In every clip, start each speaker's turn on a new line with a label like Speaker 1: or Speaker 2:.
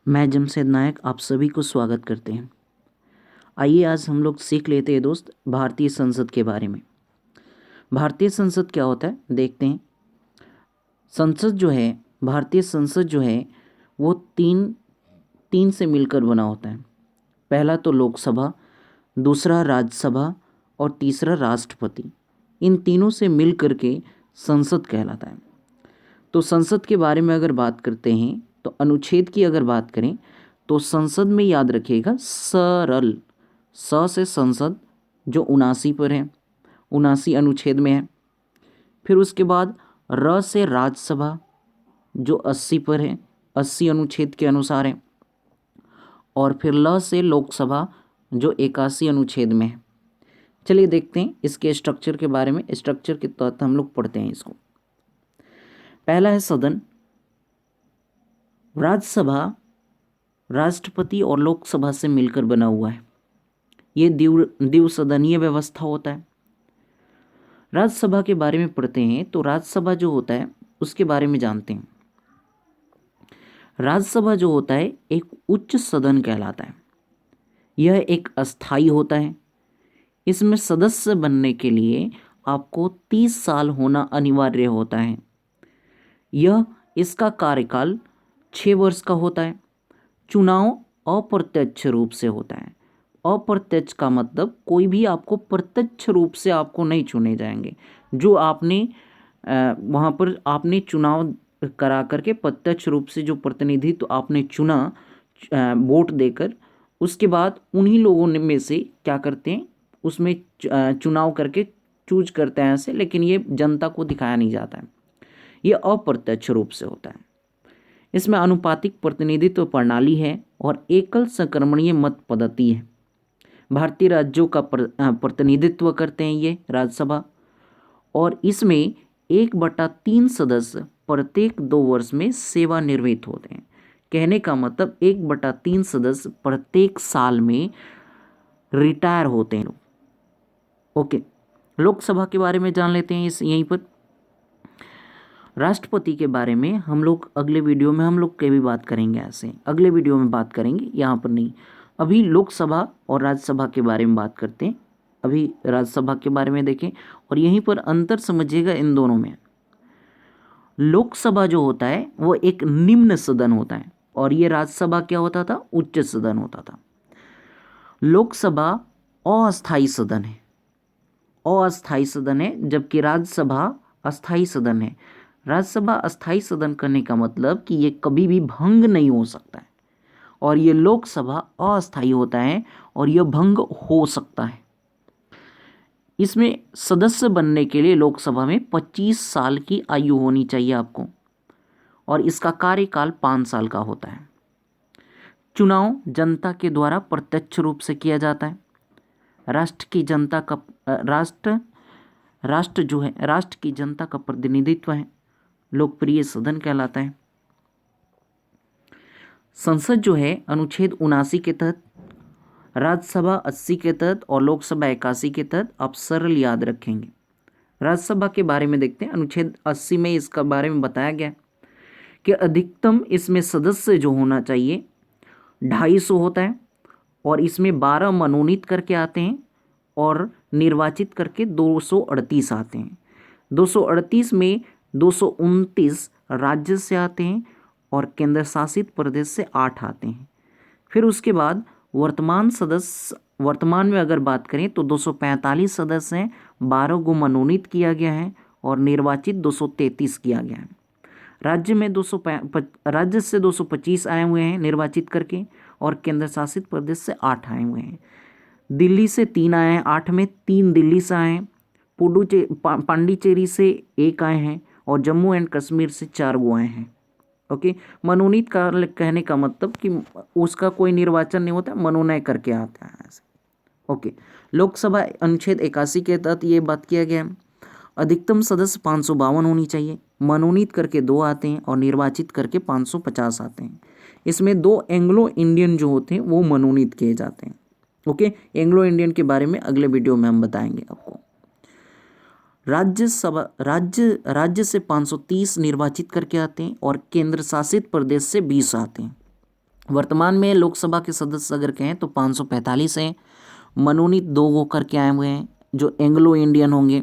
Speaker 1: मैं जमशेद नायक आप सभी को स्वागत करते हैं। आइए आज हम लोग सीख लेते हैं दोस्त भारतीय संसद के बारे में। भारतीय संसद क्या होता है देखते हैं। संसद जो है, भारतीय संसद जो है वो तीन तीन से मिलकर बना होता है। पहला तो लोकसभा, दूसरा राज्यसभा और तीसरा राष्ट्रपति। इन तीनों से मिल कर के संसद कहलाता है। तो संसद के बारे में अगर बात करते हैं तो अनुच्छेद की अगर बात करें तो संसद में याद रखिएगा सरल, स से संसद जो 79 पर है, 79 अनुच्छेद में है। फिर उसके बाद र से राज्यसभा जो 80 पर है, 80 अनुच्छेद के अनुसार है। और फिर ल से लोकसभा जो 81 अनुच्छेद में है। चलिए देखते हैं इसके स्ट्रक्चर के बारे में। स्ट्रक्चर के तहत हम लोग पढ़ते हैं इसको। पहला है सदन। राज्यसभा राष्ट्रपति और लोकसभा से मिलकर बना हुआ है। ये द्विसदनीय व्यवस्था होता है। राज्यसभा के बारे में पढ़ते हैं तो राज्यसभा जो होता है उसके बारे में जानते हैं। राज्यसभा जो होता है एक उच्च सदन कहलाता है। यह एक अस्थाई होता है। इसमें सदस्य बनने के लिए आपको 30 साल होना अनिवार्य होता है। इसका कार्यकाल 6 वर्ष का होता है। चुनाव अप्रत्यक्ष रूप से होता है। अप्रत्यक्ष का मतलब कोई भी आपको प्रत्यक्ष रूप से आपको नहीं चुने जाएंगे। जो आपने वहाँ पर आपने चुनाव करा करके प्रत्यक्ष रूप से जो प्रतिनिधित्व तो आपने चुना वोट देकर, उसके बाद उन्हीं लोगों में से क्या करते हैं उसमें चुनाव करके चूज करते हैं ऐसे, लेकिन ये जनता को दिखाया नहीं जाता है। ये अप्रत्यक्ष रूप से होता है। इसमें अनुपातिक प्रतिनिधित्व प्रणाली है और एकल संक्रमणीय मत पद्धति है। भारतीय राज्यों का प्रतिनिधित्व करते हैं ये राज्यसभा, और इसमें 1/3 सदस्य प्रत्येक 2 वर्ष में सेवानिवृत्त होते हैं। कहने का मतलब 1/3 सदस्य प्रत्येक साल में रिटायर होते हैं। ओके, लोकसभा के बारे में जान लेते हैं यहीं पर। राष्ट्रपति के बारे में हम लोग अगले वीडियो में हम लोग कभी बात करेंगे, ऐसे अगले वीडियो में बात करेंगे, यहाँ पर नहीं। अभी लोकसभा और राज्यसभा के बारे में बात करते हैं। अभी राज्यसभा के बारे में देखें और यहीं पर अंतर समझिएगा इन दोनों में। लोकसभा जो होता है वो एक निम्न सदन होता है और ये राज्यसभा क्या होता था, उच्च सदन होता था। लोकसभा अस्थायी सदन है, अस्थायी सदन है, जबकि राज्यसभा अस्थायी सदन है। राज्यसभा अस्थायी सदन करने का मतलब कि ये कभी भी भंग नहीं हो सकता है, और ये लोकसभा अस्थायी होता है और यह भंग हो सकता है। इसमें सदस्य बनने के लिए लोकसभा में 25 साल की आयु होनी चाहिए आपको, और इसका कार्यकाल 5 साल का होता है। चुनाव जनता के द्वारा प्रत्यक्ष रूप से किया जाता है। राष्ट्र की जनता का राष्ट्र जो है राष्ट्र की जनता का प्रतिनिधित्व है। लोकप्रिय सदन कहलाता है। संसद जो है अनुच्छेद 79 के तहत, राज्यसभा 80 के तहत और लोकसभा 81 के तहत आप सरल याद रखेंगे। राज्यसभा के बारे में देखते हैं। अनुच्छेद 80 में इसका बारे में बताया गया कि अधिकतम इसमें सदस्य जो होना चाहिए 250 होता है, और इसमें 12 मनोनीत करके आते हैं और निर्वाचित करके 238 आते हैं। 238 में 229 राज्य से आते हैं और केंद्र शासित प्रदेश से 8 आते हैं। फिर उसके बाद वर्तमान में अगर बात करें तो 245 सदस्य हैं, 12 को मनोनीत किया गया है और निर्वाचित 233 किया गया है। राज्य से 225 आए हुए हैं निर्वाचित करके, और केंद्र शासित प्रदेश से 8 आए हुए हैं। दिल्ली से 3 आए हैं, 8 में 3 दिल्ली से आए हैं। पांडिचेरी से 1 आए हैं और जम्मू एंड कश्मीर से 4 गो आए हैं। ओके, मनोनीत का कहने का मतलब कि उसका कोई निर्वाचन नहीं होता, मनोनयन करके आता है ऐसे। ओके, लोकसभा अनुच्छेद 81 के तहत ये बात किया गया है। अधिकतम सदस्य 552 होनी चाहिए। मनोनीत करके 2 आते हैं और निर्वाचित करके 550 आते हैं। इसमें 2 एंग्लो इंडियन जो होते हैं वो मनोनीत किए जाते हैं। ओके, एंग्लो इंडियन के बारे में अगले वीडियो में हम बताएंगे आपको। राज्य से 530 निर्वाचित करके आते हैं और केंद्र शासित प्रदेश से 20 आते हैं। वर्तमान में लोकसभा के सदस्य अगर कहें तो 545 हैं। मनोनीत 2 होकर के आए हुए हैं जो एंग्लो इंडियन होंगे।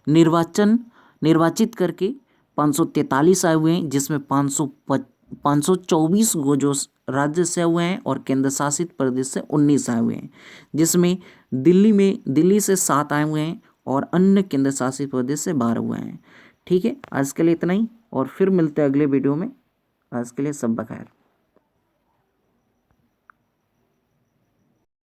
Speaker 1: निर्वाचित करके 543 आए हुए हैं, जिसमें 524 गो जो राज्य से हुए हैं और केंद्र शासित प्रदेश से 19 आए हुए हैं, जिसमें दिल्ली से 7 आए हुए हैं और अन्य केंद्र शासित प्रदेश से 12 हुए हैं। ठीक है, आज के लिए इतना ही और फिर मिलते हैं अगले वीडियो में। आज के लिए सब बखैर।